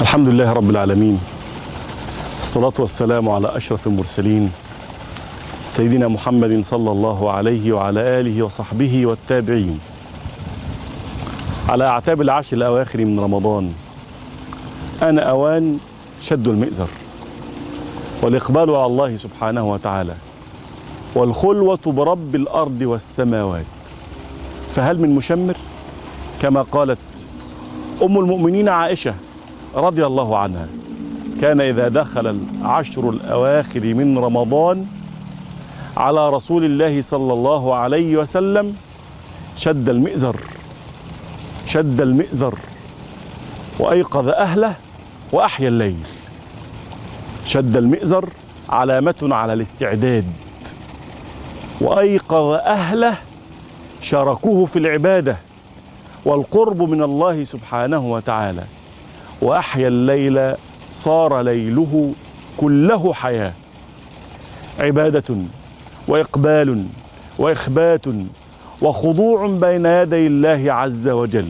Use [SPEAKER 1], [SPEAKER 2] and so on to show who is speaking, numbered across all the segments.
[SPEAKER 1] الحمد لله رب العالمين، الصلاة والسلام على أشرف المرسلين سيدنا محمد صلى الله عليه وعلى آله وصحبه والتابعين. على أعتاب العشر الأواخر من رمضان آن أوان شد المئزر والإقبال على الله سبحانه وتعالى والخلوة برب الأرض والسماوات. فهل من مشمر؟ كما قالت أم المؤمنين عائشة رضي الله عنها: كان إذا دخل العشر الأواخر من رمضان على رسول الله صلى الله عليه وسلم شد المئزر وأيقظ أهله وأحيا الليل. شد المئزر علامة على الاستعداد، وأيقظ أهله شاركوه في العبادة والقرب من الله سبحانه وتعالى، وأحيا الليل صار ليله كله حياة، عبادة وإقبال وإخبات وخضوع بين يدي الله عز وجل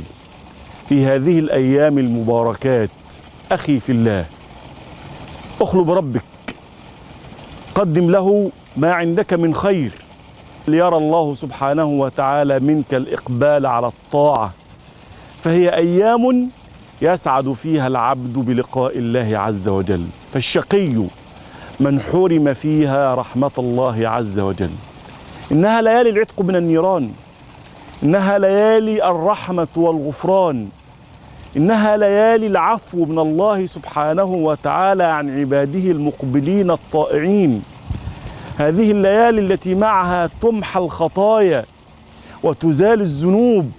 [SPEAKER 1] في هذه الأيام المباركات. أخي في الله، اخلو بربك، قدم له ما عندك من خير ليرى الله سبحانه وتعالى منك الإقبال على الطاعة، فهي أيام يسعد فيها العبد بلقاء الله عز وجل، فالشقي من حرم فيها رحمة الله عز وجل. إنها ليالي العتق من النيران، إنها ليالي الرحمة والغفران، إنها ليالي العفو من الله سبحانه وتعالى عن عباده المقبلين الطائعين. هذه الليالي التي معها تمحى الخطايا وتزال الذنوب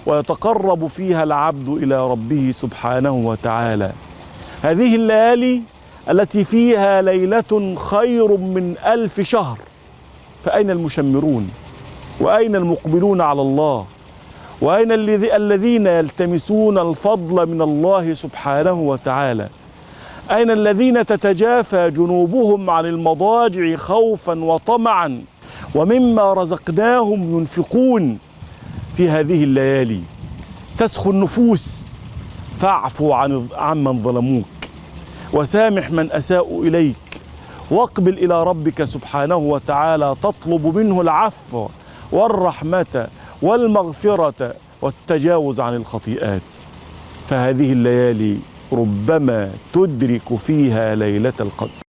[SPEAKER 1] ويتقرب فيها العبد إلى ربه سبحانه وتعالى. هذه الليالي التي فيها ليلة خير من 1000 شهر. فأين المشمرون؟ وأين المقبلون على الله؟ وأين الذين يلتمسون الفضل من الله سبحانه وتعالى؟ أين الذين تتجافى جنوبهم عن المضاجع خوفا وطمعا ومما رزقناهم ينفقون؟ في هذه الليالي تسخو النفوس، فاعفو عمن ظلموك وسامح من أساءوا إليك، واقبل إلى ربك سبحانه وتعالى تطلب منه العفو والرحمة والمغفرة والتجاوز عن الخطيئات. فهذه الليالي ربما تدرك فيها ليلة القدر.